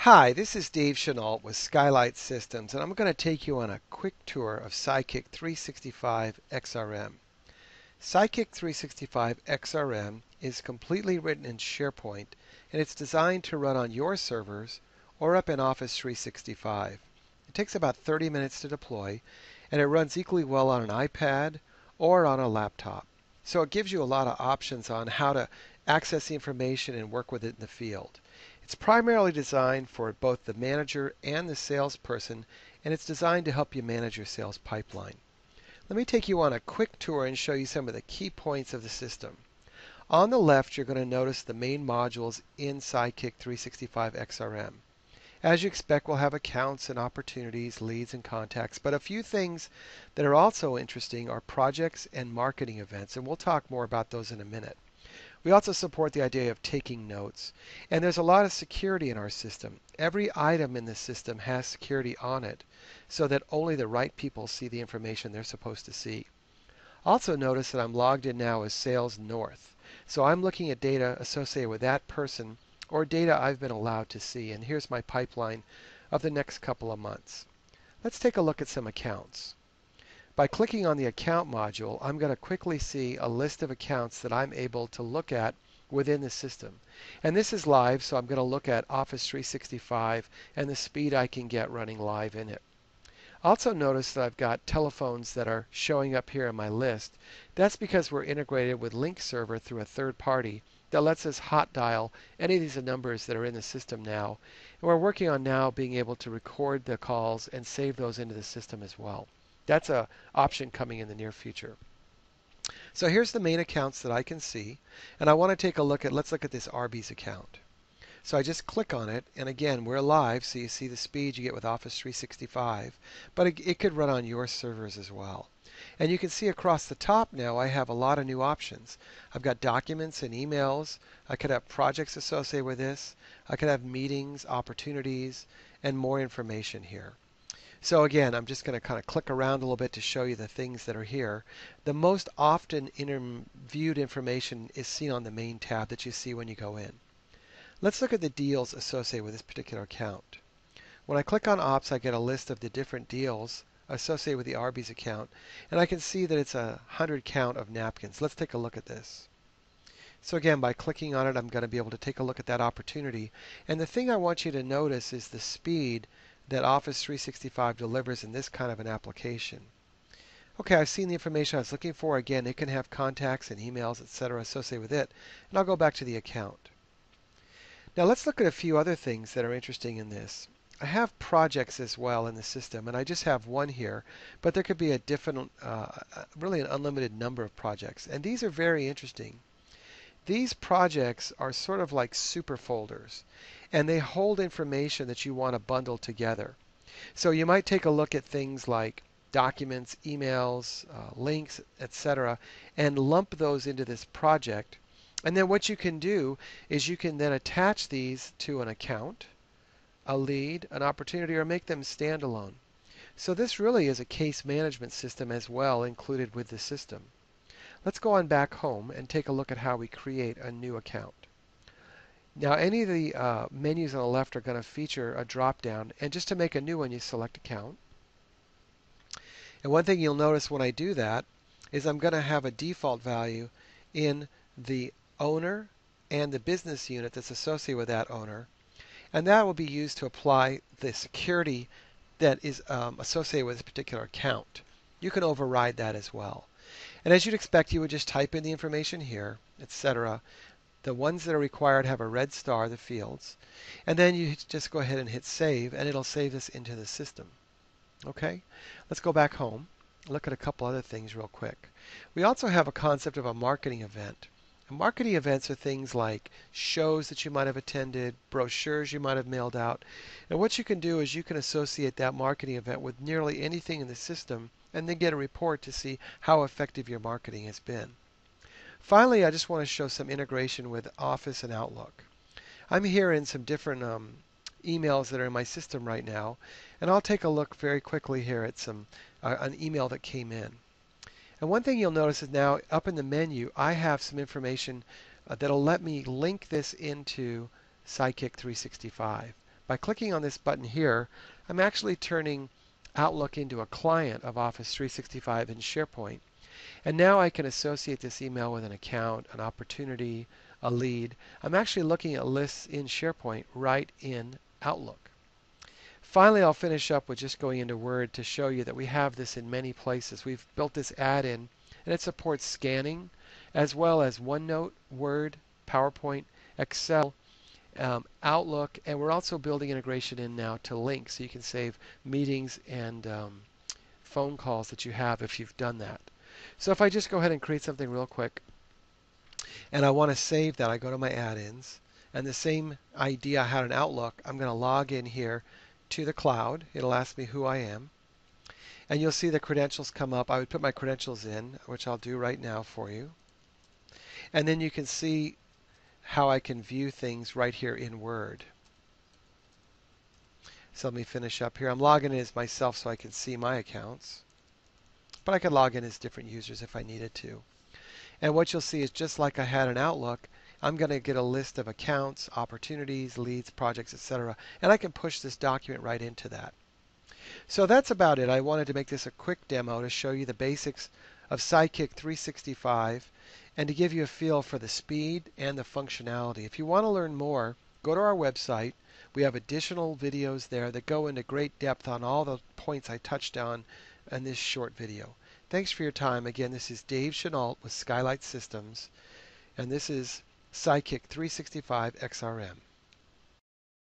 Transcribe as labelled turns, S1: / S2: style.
S1: Hi, this is Dave Chenault with Skylight Systems, and I'm going to take you on a quick tour of SideKick365-xRM. SideKick365-xRM is completely written in SharePoint, and it's designed to run on your servers or up in Office 365. It takes about 30 minutes to deploy, and it runs equally well on an iPad or on a laptop. So it gives you a lot of options on how to access the information and work with it in the field. It's primarily designed for both the manager and the salesperson, and it's designed to help you manage your sales pipeline. Let me take you on a quick tour and show you some of the key points of the system. On the left, you're going to notice the main modules in SideKick365-xRM. As you expect, we'll have accounts and opportunities, leads and contacts, but a few things that are also interesting are projects and marketing events, and we'll talk more about those in a minute. We also support the idea of taking notes. And there's a lot of security in our system. Every item in the system has security on it so that only the right people see the information they're supposed to see. Also notice that I'm logged in now as Sales North. So I'm looking at data associated with that person or data I've been allowed to see. And here's my pipeline of the next couple of months. Let's take a look at some accounts. By clicking on the account module, I'm going to quickly see a list of accounts that I'm able to look at within the system. And this is live, so I'm going to look at Office 365 and the speed I can get running live in it. Also notice that I've got telephones that are showing up here in my list. That's because we're integrated with Link Server through a third party that lets us hot dial any of these numbers that are in the system now. And we're working on now being able to record the calls and save those into the system as well. That's an option coming in the near future. So here's the main accounts that I can see, and I want to take a look at, let's look at this Arby's account. So I just click on it, and again, we're live, so you see the speed you get with Office 365, but it could run on your servers as well. And you can see across the top now I have a lot of new options. I've got documents and emails. I could have projects associated with this. I could have meetings, opportunities, and more information here. So again, I'm just going to kind of click around a little bit to show you the things that are here. The most often viewed information is seen on the main tab that you see when you go in. Let's look at the deals associated with this particular account. When I click on Ops, I get a list of the different deals associated with the Arby's account, and I can see that it's a 100 count of napkins. Let's take a look at this. So again, by clicking on it, I'm going to be able to take a look at that opportunity. And the thing I want you to notice is the speed that Office 365 delivers in this kind of an application. Okay, I've seen the information I was looking for. Again, it can have contacts and emails, etc. associated with it. And I'll go back to the account. Now let's look at a few other things that are interesting in this. I have projects as well in the system, and I just have one here, but there could be a different, really an unlimited number of projects. And these are very interesting. These projects are sort of like super folders, and they hold information that you want to bundle together. So you might take a look at things like documents, emails, links, etc., and lump those into this project. And then what you can do is you can then attach these to an account, a lead, an opportunity, or make them standalone. So this really is a case management system as well included with the system. Let's go on back home and take a look at how we create a new account. Now any of the menus on the left are going to feature a drop down, and just to make a new one you select account. And one thing you'll notice when I do that is I'm going to have a default value in the owner and the business unit that's associated with that owner, and that will be used to apply the security that is associated with this particular account. You can override that as well. And as you'd expect, you would just type in the information here, etc. The ones that are required have a red star, the fields. And then you just go ahead and hit save, and it'll save this into the system. Okay? Let's go back home. Look at a couple other things real quick. We also have a concept of a marketing event. And marketing events are things like shows that you might have attended, brochures you might have mailed out. And what you can do is you can associate that marketing event with nearly anything in the system and then get a report to see how effective your marketing has been. Finally, I just want to show some integration with Office and Outlook. I'm here in some different emails that are in my system right now, and I'll take a look very quickly here at an email that came in. And one thing you'll notice is now up in the menu, I have some information that'll let me link this into SideKick365. By clicking on this button here, I'm actually turning Outlook into a client of Office 365 in SharePoint. And now I can associate this email with an account, an opportunity, a lead. I'm actually looking at lists in SharePoint right in Outlook. Finally, I'll finish up with just going into Word to show you that we have this in many places. We've built this add-in, and it supports scanning, as well as OneNote, Word, PowerPoint, Excel, Outlook, and we're also building integration in now to Link, so you can save meetings and phone calls that you have if you've done that. So if I just go ahead and create something real quick, and I want to save that, I go to my add-ins, and the same idea I had in Outlook, I'm going to log in here to the cloud. It'll ask me who I am, and you'll see the credentials come up. I would put my credentials in, which I'll do right now for you. And then you can see how I can view things right here in Word. So let me finish up here. I'm logging in as myself so I can see my accounts, but I could log in as different users if I needed to. And what you'll see is just like I had in Outlook, I'm going to get a list of accounts, opportunities, leads, projects, etc. And I can push this document right into that. So that's about it. I wanted to make this a quick demo to show you the basics of SideKick 365 and to give you a feel for the speed and the functionality. If you want to learn more, go to our website. We have additional videos there that go into great depth on all the points I touched on in this short video. Thanks for your time. Again, this is Dave Chenault with Skylight Systems, and this is SideKick 365 XRM.